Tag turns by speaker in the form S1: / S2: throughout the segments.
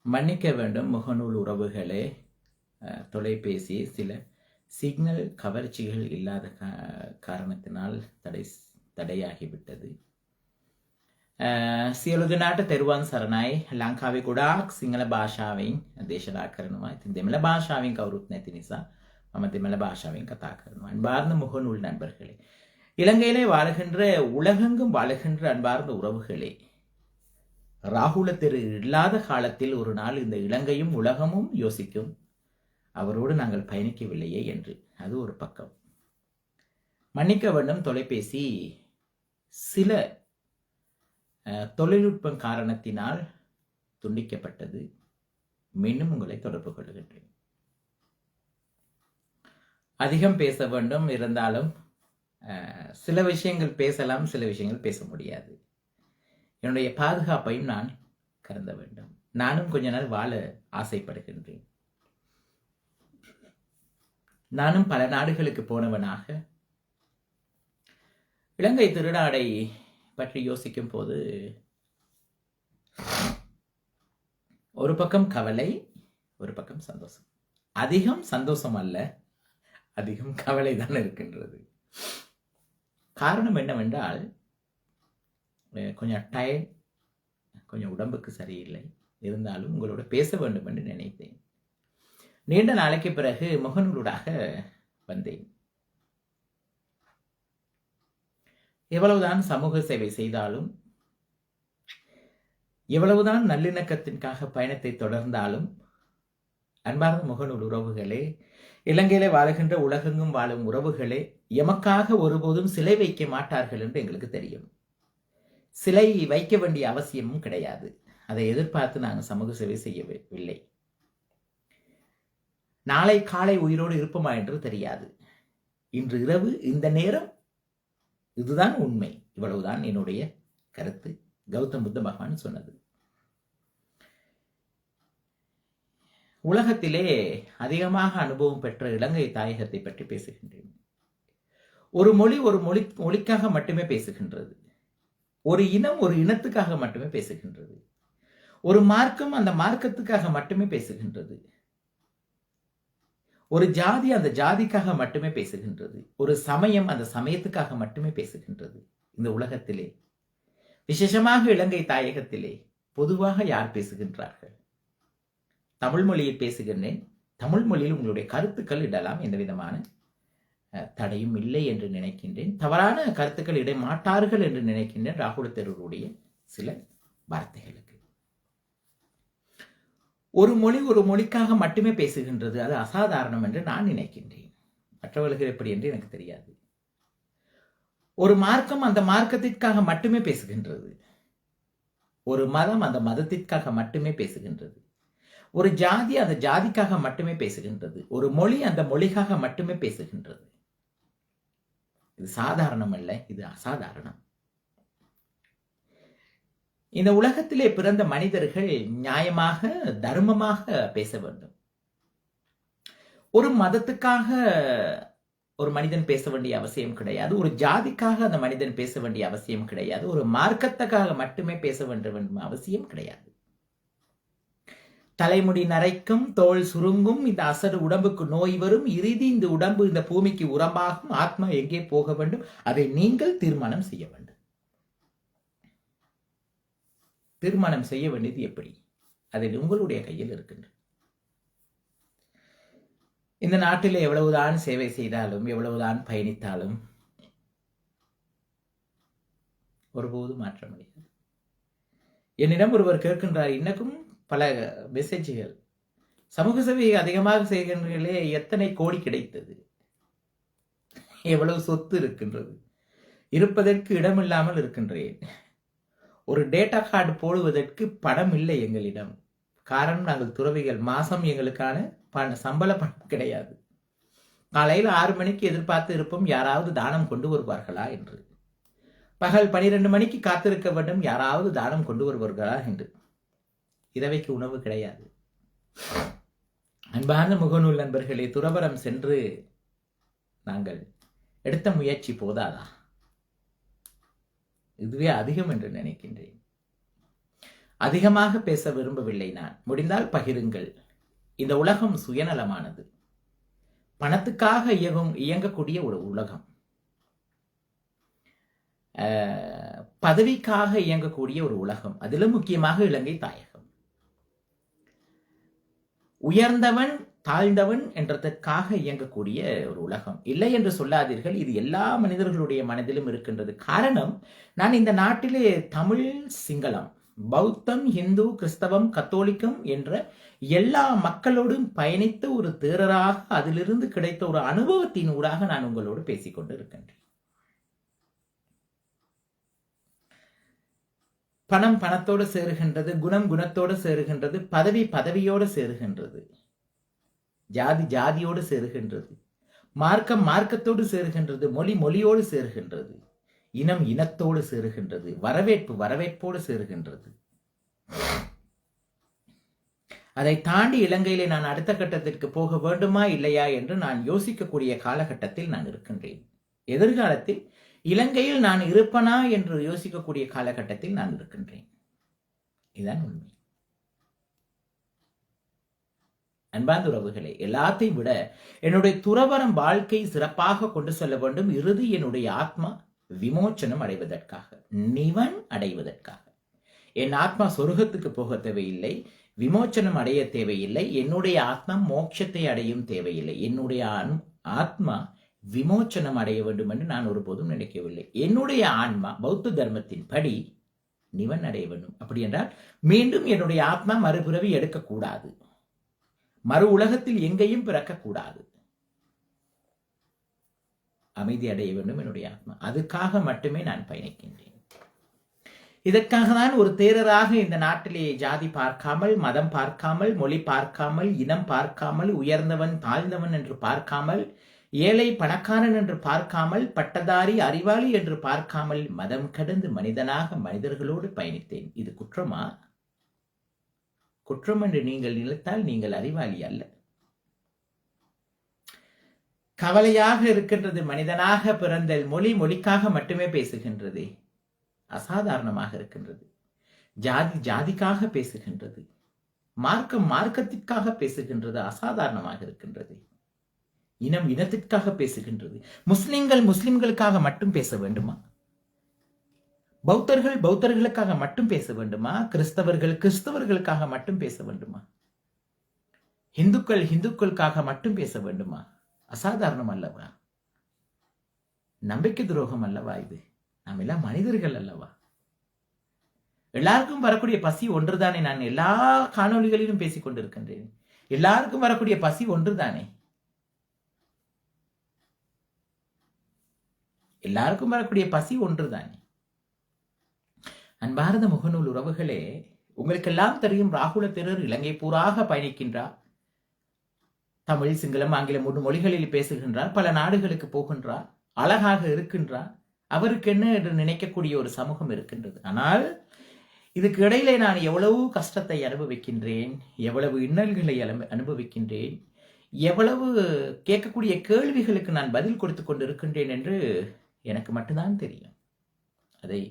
S1: மன்னிக்க வேண்டும் முகநூல் உறவுகளே. தொலைபேசி சில சிக்னல் கவர்ச்சிகள் இல்லாத காரணத்தினால் தடையாகிவிட்டது. සියලු දෙනාට තෙරුවන් සරණයි. ලංකාවේ ගොඩාක් සිංහල භාෂාවෙන් දේශනා කරනවා. ඉතින් දෙමළ භාෂාවෙන් කවුරුත් නැති නිසා මම දෙමළ භාஷாවෙන් கதா කරනවා. அன்பார்ந்த முகநூல் நண்பர்களே, இலங்கையிலே வாழுகின்ற உலகெங்கும் வாழுகின்ற அன்பார்ந்த உறவுகளே, ராகுல தெரு இல்லாத காலத்தில் ஒரு நாள் இந்த இலங்கையும் உலகமும் யோசிக்கும், அவரோடு நாங்கள் பயணிக்கவில்லையே என்று. அது ஒரு பக்கம். மன்னிக்க வேண்டும், தொலைபேசி சில தொழில்நுட்பம் காரணத்தினால் துண்டிக்கப்பட்டது. மீண்டும் உங்களை தொடர்பு கொள்கின்றேன். அதிகம் பேச வேண்டும், இருந்தாலும் சில விஷயங்கள் பேசலாம், சில விஷயங்கள் பேச முடியாது. என்னுடைய பாதுகாப்பையும் நான் கருத வேண்டும். நானும் கொஞ்ச நாள் வாழ ஆசைப்படுகின்றேன். நானும் பல நாடுகளுக்கு போனவனாக இலங்கை திருநாடை பற்றி யோசிக்கும் போது ஒரு பக்கம் கவலை, ஒரு பக்கம் சந்தோஷம். அதிகம் சந்தோஷம் அல்ல, அதிகம் கவலை தான் இருக்கின்றது. காரணம் என்னவென்றால், கொஞ்சம் டயர்ட், கொஞ்சம் உடம்புக்கு சரியில்லை. இருந்தாலும் உங்களோட பேச வேண்டும் என்று நினைத்தேன். நீண்ட நாளைக்கு பிறகு முகநூலாக வந்தேன். எவ்வளவுதான் சமூக சேவை செய்தாலும், எவ்வளவுதான் நல்லிணக்கத்திற்காக பயணத்தை தொடர்ந்தாலும், அன்பார்ந்த முகநூல் உறவுகளே, இலங்கையிலே வாழுகின்ற உலகெங்கும் வாழும் உறவுகளே, எமக்காக ஒருபோதும் சிலை வைக்க மாட்டார்கள் என்று எங்களுக்கு தெரியும். சிலை வைக்க வேண்டிய அவசியமும் கிடையாது. அதை எதிர்பார்த்து நாங்கள் சமூக சேவை செய்யவில்லை. நாளை காலை உயிரோடு இருப்போமா என்று தெரியாது. இன்று இரவு இந்த நேரம் இதுதான் உண்மை. இவ்வளவுதான் என்னுடைய கருத்து. கௌதம் புத்த பகவான் சொன்னது. உலகத்திலே அதிகமாக அனுபவம் பெற்ற இலங்கை தாயகத்தை பற்றி பேசுகின்றேன். ஒரு மொழி ஒரு மொழிக்காக மட்டுமே பேசுகின்றது. ஒரு இனம் ஒரு இனத்துக்காக மட்டுமே பேசுகின்றது. ஒரு மார்க்கம் அந்த மார்க்கத்துக்காக மட்டுமே பேசுகின்றது. ஒரு ஜாதி அந்த ஜாதிக்காக மட்டுமே பேசுகின்றது. ஒரு சமயம் அந்த சமயத்துக்காக மட்டுமே பேசுகின்றது. இந்த உலகத்திலே, விசேஷமாக இலங்கை தாயகத்திலே பொதுவாக யார் பேசுகின்றார்கள்? தமிழ் மொழியில் பேசுகின்றேன். தமிழ் மொழியில் உங்களுடைய கருத்துக்கள் இடலாம், எந்த விதமான தடையும் இல்லை என்று நினைக்கின்றேன். தவறான கருத்துக்கள் இட மாட்டார்கள் என்று நினைக்கின்றேன். ராகுல தெருவுடைய சில வார்த்தைகளுக்கு ஒரு மொழி ஒரு மொழிக்காக மட்டுமே பேசுகின்றது. அது அசாதாரணம் என்று நான் நினைக்கின்றேன். மற்றவர்களுக்கு எப்படி என்று எனக்கு தெரியாது. ஒரு மார்க்கம் அந்த மார்க்கத்திற்காக மட்டுமே பேசுகின்றது. ஒரு மதம் அந்த மதத்திற்காக மட்டுமே பேசுகின்றது. ஒரு ஜாதி அந்த ஜாதிக்காக மட்டுமே பேசுகின்றது. ஒரு மொழி அந்த மொழிக்காக மட்டுமே பேசுகின்றது. இது சாதாரணம் அல்ல, இது அசாதாரணம். இந்த உலகத்திலே பிறந்த மனிதர்கள் நியாயமாக, தர்மமாக பேச வேண்டும். ஒரு மதத்துக்காக ஒரு மனிதன் பேச வேண்டிய அவசியம் கிடையாது. ஒரு ஜாதிக்காக அந்த மனிதன் பேச வேண்டிய அவசியம் கிடையாது. ஒரு மார்க்கத்துக்காக மட்டுமே பேச வேண்டும் அவசியம் கிடையாது. தலைமுடி நரைக்கும், தோல் சுருங்கும், இந்த அசடு உடம்புக்கு நோய் வரும், இறுதி இந்த உடம்பு இந்த பூமிக்கு உரமாகும், ஆத்மா எங்கே போக வேண்டும் அதை நீங்கள் தீர்மானம் செய்ய வேண்டும். தீர்மானம் செய்ய வேண்டியது எப்படி? அதில் உங்களுடைய கையில் இருக்கின்றது. இந்த நாட்டில் எவ்வளவுதான் சேவை செய்தாலும், எவ்வளவுதான் பயணித்தாலும் ஒருபோதும் மாற்ற முடியாது. என்னிடம் ஒருவர் கேட்கின்றார், இன்னக்கும் பல மெசேஜ்கள், சமூக சேவை அதிகமாக செய்கின்றீர்களே, எத்தனை கோடி கிடைத்தது? எவ்வளவு சொத்து இருக்கின்றது? இருப்பதற்கு இடமில்லாமல் இருக்கின்றேன். ஒரு டேட்டா கார்டு போடுவதற்கு பணம் இல்லை எங்களிடம். காரணம், நாங்கள் துறவிகள். மாசம் எங்களுக்கான சம்பள பணம் கிடையாது. காலையில் 6 மணிக்கு எதிர்பார்த்து இருப்போம், யாராவது தானம் கொண்டு வருவார்களா என்று. பகல் 12 மணிக்கு காத்திருக்க வேண்டும், யாராவது தானம் கொண்டு வருவார்களா என்று. இரவைக்கு உணவு கிடையாது. அன்பான முகநூல் நண்பர்களே, துறவரம் சென்று நாங்கள் எடுத்த முயற்சி போதாதா? இதுவே அதிகம் என்று நினைக்கின்றேன். அதிகமாக பேச விரும்பவில்லை. நான் முடிந்தால் பகிருங்கள். இந்த உலகம் சுயநலமானது, பணத்துக்காக இயங்கக்கூடிய ஒரு உலகம், பதவிக்காக இயங்கக்கூடிய ஒரு உலகம், அதிலும் முக்கியமாக இலங்கை தாயகம். உயர்ந்தவன் தாழ்ந்தவன் என்றதற்காக இயங்கக்கூடிய ஒரு உலகம். இல்லை என்று சொல்லாதீர்கள், இது எல்லா மனிதர்களுடைய மனதிலும் இருக்கின்றது. காரணம், நான் இந்த நாட்டிலே தமிழ், சிங்களம், பௌத்தம், இந்து, கிறிஸ்தவம், கத்தோலிக்கம் என்ற எல்லா மக்களோடும் பயணித்த ஒரு தேரராக, அதிலிருந்து கிடைத்த ஒரு அனுபவத்தின் ஊடாக நான் உங்களோடு பேசிக் கொண்டிருக்கின்றேன். பணம் பணத்தோடு சேருகின்றது, குணம் குணத்தோடு சேருகின்றது, பதவி பதவியோடு சேருகின்றது, ஜாதி ஜாதியோடு சேருகின்றது, மார்க்கம் மார்க்கத்தோடு சேருகின்றது, மொழி மொழியோடு சேருகின்றது, இனம் இனத்தோடு சேருகின்றது, வரவேற்பு வரவேற்போடு சேருகின்றது. அதை தாண்டி இலங்கையிலே நான் அடுத்த கட்டத்திற்கு போக வேண்டுமா இல்லையா என்று நான் யோசிக்கக்கூடிய காலகட்டத்தில் நான் இருக்கின்றேன். எதிர்காலத்தில் இலங்கையில் நான் இருப்பனா என்று யோசிக்கக்கூடிய காலகட்டத்தில் நான் இருக்கின்றேன். இதுதான் உண்மை. அன்பார்ந்த உறவுகளே, எல்லாத்தையும் விட என்னுடைய துறவரம் வாழ்க்கை சிறப்பாக கொண்டு செல்ல வேண்டும். இறுதி என்னுடைய ஆத்மா விமோச்சனம் அடைவதற்காக, நிவன் அடைவதற்காக. என் ஆத்மா சொர்க்கத்துக்கு போக தேவையில்லை, விமோச்சனம் அடைய தேவையில்லை, என்னுடைய ஆத்மா மோட்சத்தை அடையும் தேவையில்லை. என்னுடைய ஆத்மா விமோச்சனம் அடைய வேண்டும் என்று நான் ஒருபோதும் நினைக்கவில்லை. என்னுடைய ஆன்மா பௌத்த தர்மத்தின் படி நிவன் அடைய வேண்டும். அப்படி என்றால் மீண்டும் என்னுடைய ஆத்மா மறுபிறவி எடுக்கக்கூடாது, மறு உலகத்தில் எங்கேயும் பிறக்கக்கூடாது, அமைதி அடைய வேண்டும் என்னுடைய ஆத்மா. அதுக்காக மட்டுமே நான் பயணிக்கின்றேன். இதற்காக தான் ஒரு தேரராக இந்த நாட்டிலே ஜாதி பார்க்காமல், மதம் பார்க்காமல், மொழி பார்க்காமல், இனம் பார்க்காமல், உயர்ந்தவன் தாழ்ந்தவன் என்று பார்க்காமல், ஏழை பணக்காரன் என்று பார்க்காமல், பட்டதாரி அறிவாளி என்று பார்க்காமல், மதம் கடந்து மனிதனாக மனிதர்களோடு பயணித்தேன். இது குற்றமா? குற்றம் என்று நீங்கள் நினைத்தால் நீங்கள் அறிவாளி அல்ல. கவலையாக இருக்கின்றது. மனிதனாக பிறந்தல் மொழி மொழிக்காக மட்டுமே பேசுகின்றது, அசாதாரணமாக இருக்கின்றது. ஜாதி ஜாதிக்காக பேசுகின்றது, மார்க்கம் மார்க்கத்திற்காக பேசுகின்றது, அசாதாரணமாக இருக்கின்றது. இனம் இனத்திற்காக பேசுகின்றது. முஸ்லிம்கள் முஸ்லிம்களுக்காக மட்டும் பேச வேண்டுமா? பௌத்தர்கள் பௌத்தர்களுக்காக மட்டும் பேச வேண்டுமா? கிறிஸ்தவர்கள் கிறிஸ்தவர்களுக்காக மட்டும் பேச வேண்டுமா? இந்துக்கள் இந்துக்களுக்காக மட்டும் பேச வேண்டுமா? அசாதாரணம் அல்லவா? நம்பிக்கை துரோகம் அல்லவா இது? நாம் எல்லாம் மனிதர்கள் அல்லவா? எல்லாருக்கும் வரக்கூடிய பசி ஒன்றுதானே. நான் எல்லா காணொளிகளிலும் பேசிக் கொண்டிருக்கின்றேன். எல்லாருக்கும் வரக்கூடிய பசி ஒன்றுதானே. எல்லாருக்கும் வரக்கூடிய பசி ஒன்றுதானே. அன்பார்ந்த முகநூல் உறவுகளே, உங்களுக்கெல்லாம் தெரியும், ராகுல தேரர் இலங்கை பூராக பயணிக்கின்றார். தமிழ், சிங்களம், ஆங்கிலம் 3 மொழிகளில் பேசுகின்றார். பல நாடுகளுக்கு போகின்றார். அழகாக இருக்கின்றார். அவருக்கு என்ன என்று நினைக்கக்கூடிய ஒரு சமூகம் இருக்கின்றது. ஆனால் இதுக்கு இடையிலே நான் எவ்வளவு கஷ்டத்தை அனுபவிக்கின்றேன், எவ்வளவு இன்னல்களை அனுபவிக்கின்றேன், எவ்வளவு கேட்கக்கூடிய கேள்விகளுக்கு நான் பதில் கொடுத்து கொண்டிருக்கின்றேன் என்று எனக்கு மட்டும்தான் தெரியும். அதை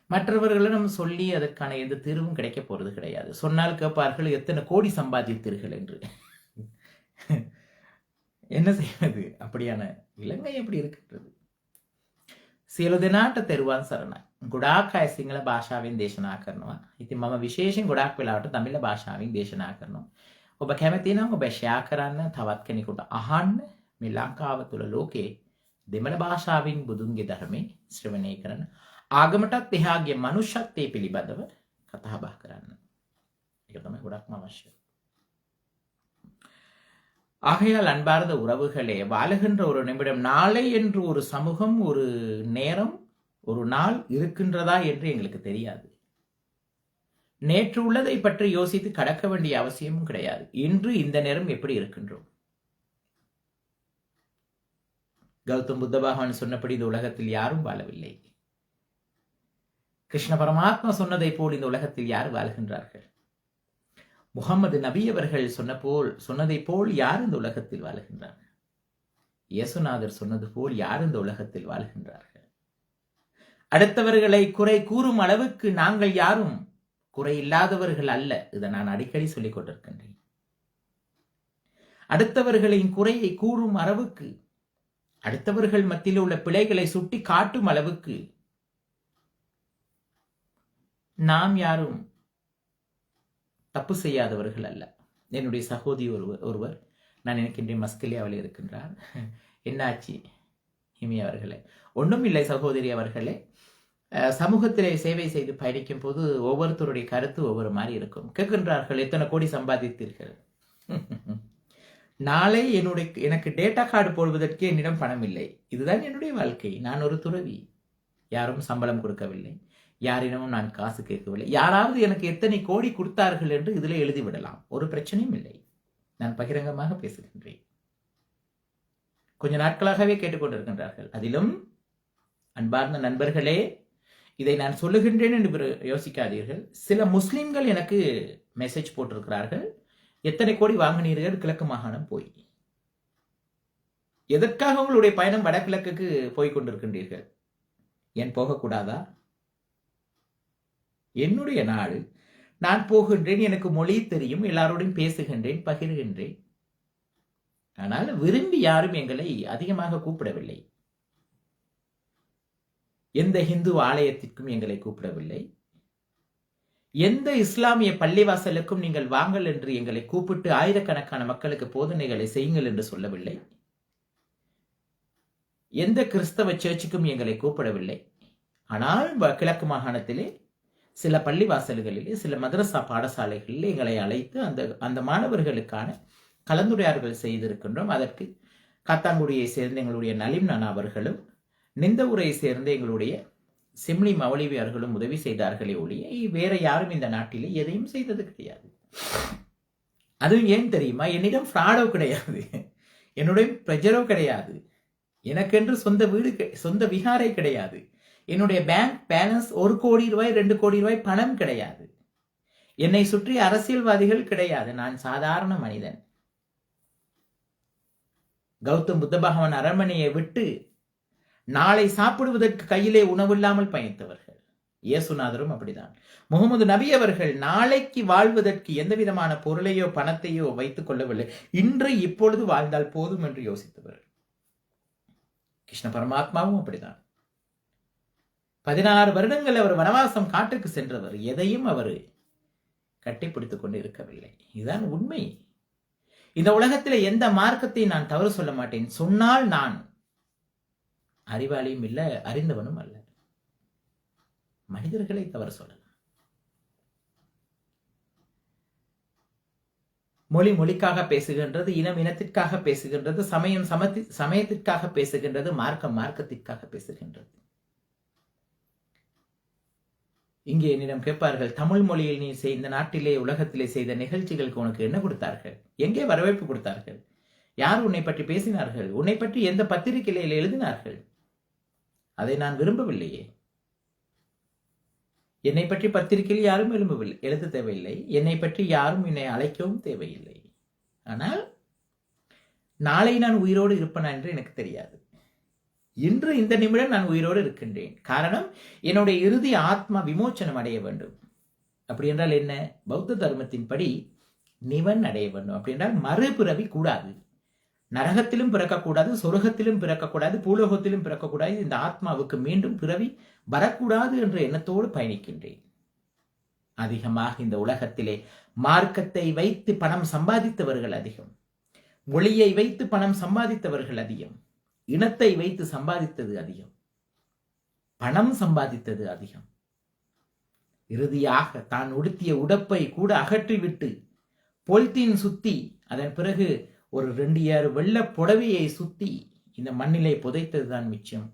S1: மற்றவர்களிடம் சொல்லி அதற்கான எந்த தீர்வும் கிடைக்க போறது கிடையாது. சொன்னால் கேட்பார்கள், எத்தனை கோடி சம்பாதித்தீர்கள் என்று. என்ன செய்வது? அப்படியான இலங்கை எப்படி இருக்கின்றது? සියලු දෙනාට තෙරුවන් සරණයි. ගොඩාක් අය සිංහල භාෂාවෙන් දේශනා කරනවා. ඉතින් මම විශේෂයෙන් ගොඩාක් වෙලාවට තමිළ භාෂාවෙන් දේශනා කරනවා. ඔබ කැමති නම් ඔබ ෂෙයා කරන්න, තවත් කෙනෙකුට අහන්න. මේ ලංකාව තුළ ලෝකේ දෙමළ භාෂාවෙන් බුදුන්ගේ ධර්මයේ ශ්‍රවණය කරන, ආගමටත් එහාගේ මනුෂ්‍යත්වයේ පිළිබඳව කතා බහ කරන්න. ඒක තමයි ගොඩක්ම අවශ්‍ය. ஆகையால் அன்பார்ந்த உறவுகளே, வாழுகின்ற ஒரு நிமிடம், நாளை என்று ஒரு சமூகம், ஒரு நேரம், ஒரு நாள் இருக்கின்றதா என்று எங்களுக்கு தெரியாது. நேற்று உள்ளதை பற்றி யோசித்து கடக்க வேண்டிய அவசியமும் கிடையாது. இன்று இந்த நேரம் எப்படி இருக்கின்றோம்? கௌதம் புத்த பகவான் சொன்னபடி இந்த உலகத்தில் யாரும் வாழவில்லை. கிருஷ்ண பரமாத்மா சொன்னதை போல் இந்த உலகத்தில் யார் வாழ்கின்றார்கள்? முகமது நபி அவர்கள் சொன்னதை போல் யார் இந்த உலகத்தில் வாழ்கின்றார்கள்? இயேசுநாதர் சொன்னது போல் யார் இந்த உலகத்தில் வாழ்கின்றார்கள்? அடுத்தவர்களை குறை கூறும் அளவுக்கு நாங்கள் யாரும் குறை இல்லாதவர்கள் அல்ல. இதை நான் அடிக்கடி சொல்லிக் கொண்டிருக்கின்றேன். அடுத்தவர்களின் குறையை கூறும் அளவுக்கு, அடுத்தவர்கள் மத்தியில் உள்ள பிழைகளை சுட்டி காட்டும் அளவுக்கு நாம் யாரும் தப்பு செய்யாதவர்கள் அல்ல. என்னுடைய சகோதரி ஒருவர் நான் நினைக்கின்றேன் மஸ்கலியாவில் இருக்கின்றார். என்னாச்சு ஹிமி அவர்களே? ஒன்றும் இல்லை சகோதரி அவர்களே. சமூகத்திலே சேவை செய்து பயணிக்கும் போது ஒவ்வொருத்தருடைய கருத்து ஒவ்வொரு மாதிரி இருக்கும். கேட்கின்றார்கள், எத்தனை கோடி சம்பாதித்தீர்கள்? நாளை எனக்கு டேட்டா கார்டு போடுவதற்கு என்னிடம் பணம் இல்லை. இதுதான் என்னுடைய வாழ்க்கை. நான் ஒரு துறவி. யாரும் சம்பளம் கொடுக்கவில்லை, யாரிடமும் நான் காசு கேட்கவில்லை. யாராவது எனக்கு எத்தனை கோடி கொடுத்தார்கள் என்று இதில் எழுதிவிடலாம், ஒரு பிரச்சனையும் இல்லை. நான் பகிரங்கமாக பேசுகின்றேன். கொஞ்ச நாட்களாகவே கேட்டுக்கொண்டிருக்கின்றார்கள். அதிலும் அன்பார்ந்த நண்பர்களே, இதை நான் சொல்லுகின்றேன் என்று யோசிக்காதீர்கள். சில முஸ்லிம்கள் எனக்கு மெசேஜ் போட்டிருக்கிறார்கள், எத்தனை கோடி வாங்கினீர்கள் கிழக்கு மாகாணம் போய்? எதற்காக உங்களுடைய பயணம் வடகிழக்குக்கு போய் கொண்டிருக்கின்றீர்கள்? ஏன் போகக்கூடாதா? என்னுடைய நாடு, நான் போகின்றேன், எனக்கு மொழி தெரியும், எல்லாரோடையும் பேசுகின்றேன், பகிர்கின்றேன். ஆனால் விரும்பி யாரும் எங்களை அதிகமாக கூப்பிடவில்லை. எந்த இந்து ஆலயத்திற்கும் எங்களை கூப்பிடவில்லை. எந்த இஸ்லாமிய பள்ளிவாசலுக்கும் நீங்கள் வாங்கள் என்று எங்களை கூப்பிட்டு ஆயிரக்கணக்கான மக்களுக்கு போதனைகளை செய்யுங்கள் என்று சொல்லவில்லை. எந்த கிறிஸ்தவ சர்ச்சுக்கும் எங்களை கூப்பிடவில்லை. ஆனால் கிழக்கு மாகாணத்திலே சில பள்ளிவாசல்களிலே, சில மதரசா பாடசாலைகளில் எங்களை அழைத்து அந்த மாணவர்களுக்கான கலந்துரையாடல்கள் செய்திருக்கின்றோம். அதற்கு காத்தாங்குடியை சேர்ந்த எங்களுடைய நலிம் நானா அவர்களும், நிந்தவூரை சேர்ந்த எங்களுடைய சிம்லி மௌலிவி அவர்களும் உதவி செய்தார்களே ஒழிய வேற யாரும் இந்த நாட்டிலே எதையும் செய்தது கிடையாது. அதுவும் ஏன் தெரியுமா? என்னிடம் ஃப்ராடோ கிடையாது, என்னுடைய பிரஜரோ கிடையாது, எனக்கென்று சொந்த வீடு, சொந்த விகாரை கிடையாது, என்னுடைய பேங்க் பேலன்ஸ் 1 கோடி ரூபாய் 2 கோடி ரூபாய் பணம் கிடையாது, என்னை சுற்றி அரசியல்வாதிகள் கிடையாது. நான் சாதாரண மனிதன். கௌதம் புத்த பகவான் அரண்மனையை விட்டு நாளை சாப்பிடுவதற்கு கையிலே உணவில்லாமல் பயணித்தவர்கள். இயேசுநாதரும் அப்படிதான். முகமது நபி அவர்கள் நாளைக்கு வாழ்வதற்கு எந்த விதமான பொருளையோ பணத்தையோ வைத்துக் கொள்ளவில்லை. இன்று இப்பொழுது வாழ்ந்தால் போதும் என்று யோசித்தவர். கிருஷ்ண பரமாத்மாவும் அப்படிதான். 16 வருடங்கள் அவர் வனவாசம் காட்டுக்கு சென்றவர். எதையும் அவர் கட்டிப்பிடித்துக் கொண்டு இருக்கவில்லை. இதுதான் உண்மை. இந்த உலகத்தில் எந்த மார்க்கத்தை நான் தவறு சொல்ல மாட்டேன். சொன்னால் நான் அறிவாளியும் இல்ல, அறிந்தவனும் அல்ல. மனிதர்களை தவறு சொல்லலாம். மொழி மொழிக்காக பேசுகின்றது, இனம் இனத்திற்காக பேசுகின்றது, சமயம் சமயத்திற்காக பேசுகின்றது, மார்க்கம் மார்க்கத்திற்காக பேசுகின்றது. இங்கே என்னிடம் கேட்பார்கள், தமிழ் மொழியில் நீ இந்த நாட்டிலே உலகத்திலே செய்த நிகழ்ச்சிகளுக்கு உனக்கு என்ன கொடுத்தார்கள்? எங்கே வரவேற்பு கொடுத்தார்கள்? யார் உன்னை பற்றி பேசினார்கள்? உன்னை பற்றி எந்த பத்திரிகையில் எழுதினார்கள்? அதை நான் விரும்பவில்லையே. என்னை பற்றி பத்திரிகையில் யாரும் எழுத தேவையில்லை. என்னை பற்றி யாரும் என்னை அழைக்கவும் தேவையில்லை. ஆனால் நாளை நான் உயிரோடு இருப்பேனா என்று எனக்கு தெரியாது. இன்று இந்த நிமிடம் நான் உயிரோடு இருக்கின்றேன். காரணம், என்னுடைய இறுதி ஆத்மா விமோச்சனம் அடைய வேண்டும். அப்படி என்றால் என்ன? பௌத்த தர்மத்தின்படி நிவன் அடைய வேண்டும். அப்படி என்றால் மறுபிறவி கூடாது. நரகத்திலும் பிறக்கக்கூடாது, சொர்க்கத்திலும் பிறக்கக்கூடாது, பூலோகத்திலும் பிறக்கக்கூடாது. இந்த ஆத்மாவுக்கு மீண்டும் பிறவி வரக்கூடாது என்ற எண்ணத்தோடு பயணிக்கின்றேன். அதிகமாக இந்த உலகத்திலே மார்க்கத்தை வைத்து பணம் சம்பாதித்தவர்கள் அதிகம், மொழியை வைத்து பணம் சம்பாதித்தவர்கள் அதிகம், இனத்தை வைத்து சம்பாதித்தது அதிகம், பணம் சம்பாதித்தது அதிகம். இறுதியாக தான் உடுத்திய உடப்பை கூட அகற்றிவிட்டு பொலித்தீன் சுத்தி, அதன் பிறகு ஒரு 2 ஏர் வெள்ள புடவையை சுத்தி இந்த மண்ணிலே புதைத்ததுதான் மிச்சம்.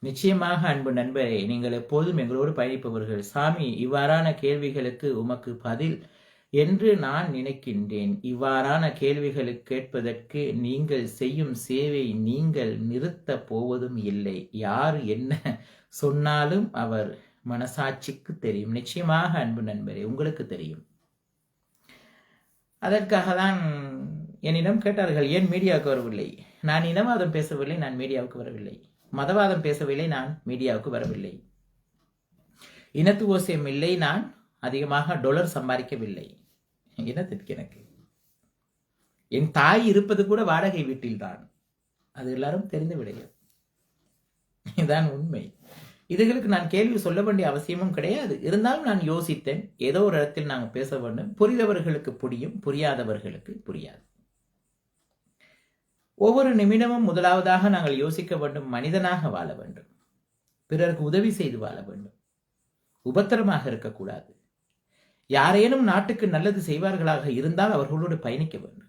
S1: நிச்சயமாக அன்பு நண்பரே, நீங்கள் எப்போதும் எங்களோடு பயணிப்பவர்கள். சாமி, இவ்வாறான கேள்விகளுக்கு உமக்கு பதில் என்று நான் நினைக்கின்றேன். இவ்வாறான கேள்விகளுக்கு கேட்பதற்கு நீங்கள் செய்யும் சேவை நீங்கள் நிறுத்த போவதும் இல்லை. யார் என்ன சொன்னாலும் அவர் மனசாட்சிக்கு தெரியும். நிச்சயமாக அன்பு நண்பரே, உங்களுக்கு தெரியும். அதற்காக தான் என்னிடம் கேட்டார்கள், ஏன் மீடியாவுக்கு வரவில்லை? நான் இனவாதம் பேசவில்லை, நான் மீடியாவுக்கு வரவில்லை. மதவாதம் பேசவில்லை, நான் மீடியாவுக்கு வரவில்லை. இனத்துவசியம் இல்லை, நான் அதிகமாக டாலர் சம்பாதிக்கவில்லை. இனத்திற்கு எனக்கு என் தாய் இருப்பது கூட வாடகை வீட்டில்தான். அது எல்லாரும் தெரிந்து விடையும். இதுதான் உண்மை. இதுகளுக்கு நான் கேள்வி சொல்ல வேண்டிய அவசியமும் கிடையாது. இருந்தாலும் நான் யோசித்தேன், ஏதோ ஒரு இடத்தில் நாங்கள் பேச வேண்டும். புரிந்தவர்களுக்கு புரியும், புரியாதவர்களுக்கு புரியாது. ஒவ்வொரு நிமிடமும் முதலாவதாக நாங்கள் யோசிக்க வேண்டும், மனிதனாக வாழ வேண்டும், பிறருக்கு உதவி செய்து வாழ வேண்டும், உபத்திரமாக இருக்கக்கூடாது. யாரேனும் நாட்டுக்கு நல்லது செய்வார்களாக இருந்தால் அவர்களோடு பயணிக்க வேண்டும்.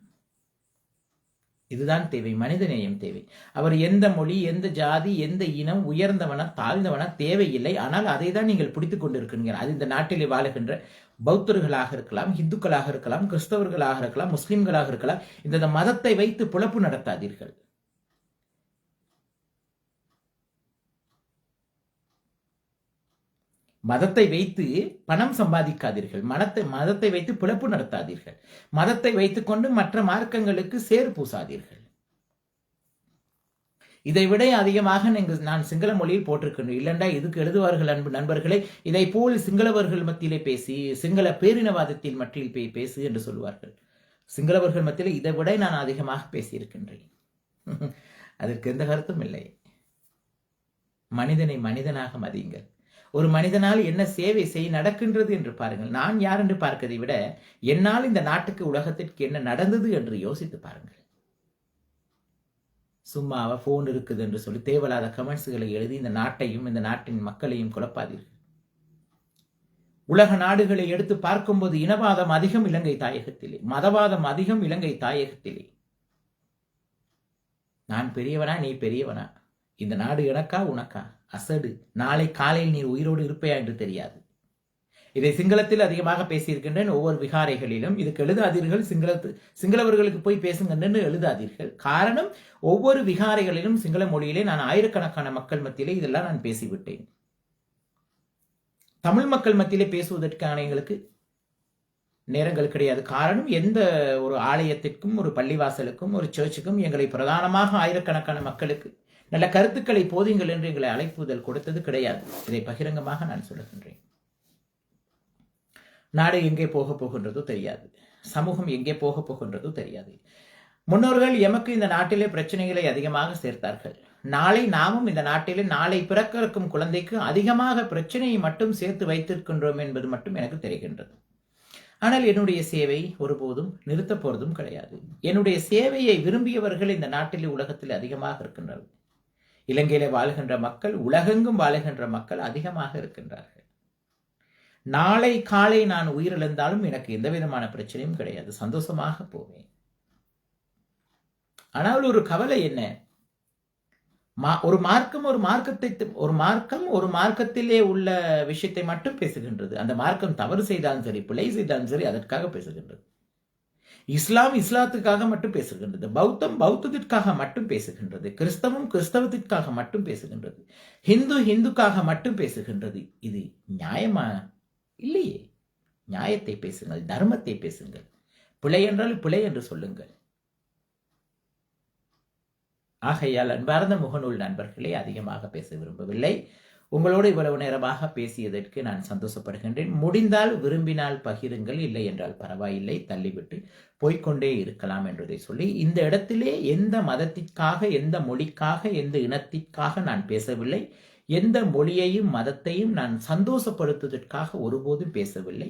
S1: இதுதான் தேவை, மனிதநேயம் தேவை. அவர் எந்த மொழி, எந்த ஜாதி, எந்த இனம், உயர்ந்தவனா தாழ்ந்தவனா தேவையில்லை. ஆனால் அதை தான் நீங்கள் பிடித்துக் கொண்டிருக்கிறீர்கள். அது இந்த நாட்டிலே வாழுகின்ற பௌத்தர்களாக இருக்கலாம், இந்துக்களாக இருக்கலாம், கிறிஸ்தவர்களாக இருக்கலாம், முஸ்லிம்களாக இருக்கலாம். இந்த மதத்தை வைத்து புலப்பு நடத்தாதீர்கள். மதத்தை வைத்து பணம் சம்பாதிக்காதீர்கள். மதத்தை வைத்து பிழப்பு நடத்தாதீர்கள். மதத்தை வைத்துக் கொண்டு மற்ற மார்க்கங்களுக்கு சேர் பூசாதீர்கள். இதை விட அதிகமாக நான் சிங்கள மொழியில் போட்டிருக்கின்றேன். இல்லண்டா இதுக்கு எழுதுவார்கள் அன்பு நண்பர்களே, இதை போல் சிங்களவர்கள் மத்தியிலே பேசி, சிங்கள பேரினவாதத்தில் மத்தியில் பேசு என்று சொல்வார்கள். சிங்களவர்கள் மத்தியிலே இதை விட நான் அதிகமாக பேசியிருக்கின்றேன். அதற்கு எந்த கருத்தும் இல்லை. மனிதனை மனிதனாக மதியுங்கள். ஒரு மனிதனால் என்ன சேவை நடக்கின்றது என்று பாருங்கள். நான் யார் என்று பார்க்கதை விட என்னால் இந்த நாட்டுக்கு, உலகத்திற்கு என்ன நடந்தது என்று யோசித்து பாருங்கள். சும்மாவா போன் இருக்குது என்று சொல்லி தேவையில்லாத கமெண்ட்ஸ்களை எழுதி இந்த நாட்டையும் இந்த நாட்டின் மக்களையும் குழப்பாதீர்கள். உலக நாடுகளை எடுத்து பார்க்கும்போது இனவாதம் அதிகம் இலங்கை தாயகத்திலே, மதவாதம் அதிகம் இலங்கை தாயகத்திலே. நான் பெரியவனா, நீ பெரியவனா, இந்த நாடு எனக்கா உனக்கா, அசடு, நாளை காலையில் நீ உயிரோடு இருப்பையா என்று தெரியாது. இதை சிங்களத்தில் அதிகமாக பேசியிருக்கின்றேன். ஒவ்வொரு விகாரைகளிலும் இதுக்கு எழுதாதீர்கள், சிங்களவர்களுக்கு போய் பேசுங்கன்னு எழுதாதீர்கள். காரணம், ஒவ்வொரு விகாரைகளிலும் சிங்கள மொழியிலே நான் ஆயிரக்கணக்கான மக்கள் மத்தியிலே இதெல்லாம் நான் பேசிவிட்டேன். தமிழ் மக்கள் மத்தியிலே பேசுவதற்கான எங்களுக்கு நேரங்கள் கிடையாது. காரணம், எந்த ஒரு ஆலயத்திற்கும், ஒரு பள்ளிவாசலுக்கும், ஒரு சர்ச்சுக்கும் எங்களை பிரதானமாக ஆயிரக்கணக்கான மக்களுக்கு நல்ல கருத்துக்களை போதுங்கள் என்று எங்களை அழைப்புதல் கொடுத்தது கிடையாது. இதை பகிரங்கமாக நான் சொல்லுகின்றேன். நாடு எங்கே போக போகின்றதோ தெரியாது, சமூகம் எங்கே போக போகின்றதோ தெரியாது. முன்னோர்கள் எமக்கு இந்த நாட்டிலே பிரச்சனைகளை அதிகமாக சேர்த்தார்கள். நாளை நாமும் இந்த நாட்டிலே நாளை பிறக்க இருக்கும் குழந்தைக்கு அதிகமாக பிரச்சனையை மட்டும் சேர்த்து வைத்திருக்கின்றோம் என்பது மட்டும் எனக்கு தெரிகின்றது. ஆனால் என்னுடைய சேவை ஒருபோதும் நிறுத்த போறதும் கிடையாது. என்னுடைய சேவையை விரும்பியவர்கள் இந்த நாட்டிலே, உலகத்தில் அதிகமாக இருக்கின்றனர். இலங்கையில வாழ்கின்ற மக்கள், உலகெங்கும் வாழ்கின்ற மக்கள் அதிகமாக இருக்கின்றார்கள். நாளை காலை நான் உயிரிழந்தாலும் எனக்கு எந்த விதமான பிரச்சனையும் கிடையாது, சந்தோஷமாக போவேன். ஆனால் ஒரு கவலை என்ன, ஒரு மார்க்கத்திலே உள்ள விஷயத்தை மட்டும் பேசுகின்றது. அந்த மார்க்கம் தவறு செய்தாலும் சரி, பிழை செய்தாலும் சரி, அதற்காக பேசுகின்றது. இஸ்லாம் இஸ்லாத்துக்காக மட்டும் பேசுகின்றது, பௌத்தம் பௌத்தத்திற்காக மட்டும் பேசுகின்றது, கிறிஸ்தவம் கிறிஸ்தவத்திற்காக மட்டும் பேசுகின்றது, ஹிந்து ஹிந்துக்காக மட்டும் பேசுகின்றது. இது நியாயமா? இல்லையே. நியாயத்தை பேசுங்கள், தர்மத்தை பேசுங்கள். பிழை என்றால் பிழை என்று சொல்லுங்கள். ஆகையால் அன்பார்ந்த முகநூல் நண்பர்களே, அதிகமாக பேச விரும்பவில்லை. உங்களோடு இவ்வளவு நேரமாக பேசியதற்கு நான் சந்தோஷப்படுகின்றேன். முடிந்தால் விரும்பினால் பகிருங்கள், இல்லை என்றால் பரவாயில்லை, தள்ளிவிட்டு போய்கொண்டே இருக்கலாம் என்றதை சொல்லி, இந்த இடத்திலே எந்த மதத்திற்காக, எந்த மொழிக்காக, எந்த இனத்திற்காக நான் பேசவில்லை. எந்த மொழியையும் மதத்தையும் நான் சந்தோஷப்படுத்துவதற்காக ஒருபோதும் பேசவில்லை.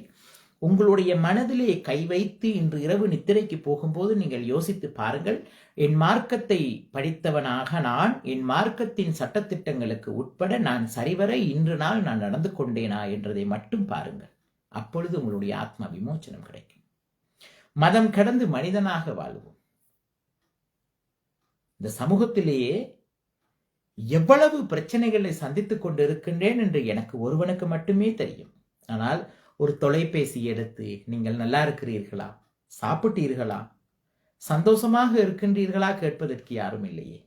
S1: உங்களுடைய மனதிலே கை வைத்து இன்று இரவு நித்திரைக்கு போகும்போது நீங்கள் யோசித்து பாருங்கள், என் மார்க்கத்தை படித்தவனாக நான், என் மார்க்கத்தின் சட்டத்திட்டங்களுக்கு உட்பட நான் சரிவர இன்று நாள் நான் நடந்து கொண்டேனா என்றதை மட்டும் பாருங்கள். அப்பொழுது உங்களுடைய ஆத்மா விமோச்சனம் கிடைக்கும். மதம் கடந்து மனிதனாக வாழ்வோம். இந்த சமூகத்திலேயே எவ்வளவு பிரச்சனைகளை சந்தித்துக் கொண்டு இருக்கின்றேன் என்று எனக்கு ஒருவனுக்கு மட்டுமே தெரியும். ஆனால் ஒரு தொலைபேசி எடுத்து நீங்கள் நல்லா இருக்கிறீர்களா, சாப்பிட்டீர்களா, சந்தோஷமாக இருக்கின்றீர்களா கேட்பதற்கு யாரும் இல்லையே.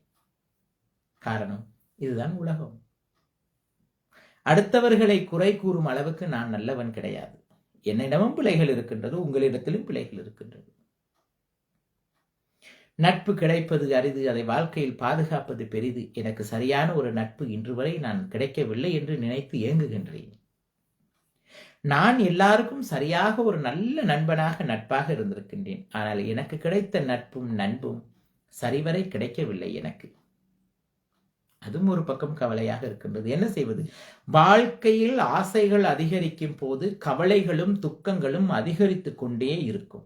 S1: காரணம், இதுதான் உலகம். அடுத்தவர்களை குறை கூறும் அளவுக்கு நான் நல்லவன் கிடையாது. என்னிடமும் பிழைகள் இருக்கின்றது, உங்களிடத்திலும் பிழைகள் இருக்கின்றது. நட்பு கிடைப்பது அரிது, அதை வாழ்க்கையில் பாதுகாப்பது பெரிது. எனக்கு சரியான ஒரு நட்பு இன்று வரை நான் கிடைக்கவில்லை என்று நினைத்து ஏங்குகின்றேன். நான் எல்லாருக்கும் சரியாக ஒரு நல்ல நண்பனாக நட்பாக இருந்திருக்கின்றேன். ஆனால் எனக்கு கிடைத்த நட்பும் சரிவரை கிடைக்கவில்லை எனக்கு. அதுவும் ஒரு பக்கம் கவலையாக இருக்கின்றது. என்ன செய்வது? வாழ்க்கையில் ஆசைகள் அதிகரிக்கும் போது கவலைகளும் துக்கங்களும் அதிகரித்துக் கொண்டே இருக்கும்.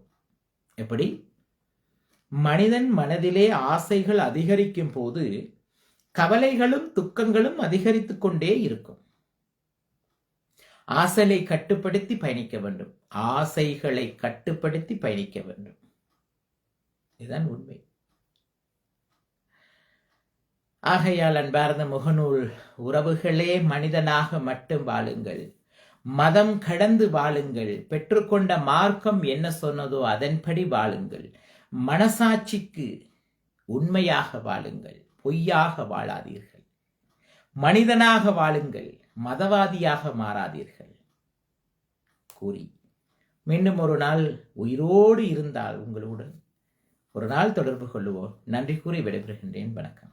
S1: எப்படி? மனிதன் மனதிலே ஆசைகள் அதிகரிக்கும் போது கவலைகளும் துக்கங்களும் அதிகரித்துக் கொண்டே இருக்கும். ஆசைகளை கட்டுப்படுத்தி பயணிக்க வேண்டும். ஆசைகளை கட்டுப்படுத்தி பயணிக்க வேண்டும். இதுதான் உண்மை. ஆகையால் அன்பார்ந்த முகநூல் உறவுகளே, மனிதனாக மட்டும் வாழுங்கள், மதம் கடந்து வாழுங்கள், பெற்றுக்கொண்ட மார்க்கம் என்ன சொன்னதோ அதன்படி வாழுங்கள், மனசாட்சிக்கு உண்மையாக வாழுங்கள், பொய்யாக வாழாதீர்கள், மனிதனாக வாழுங்கள், மதவாதியாக மாறாதீர்கள் கூறி மீண்டும் ஒரு நாள் உயிரோடு இருந்தால் உங்களுடன் ஒரு நாள் தொடர்பு கொள்ளுவோம். நன்றி கூறி விடைபெறுகின்றேன். வணக்கம்.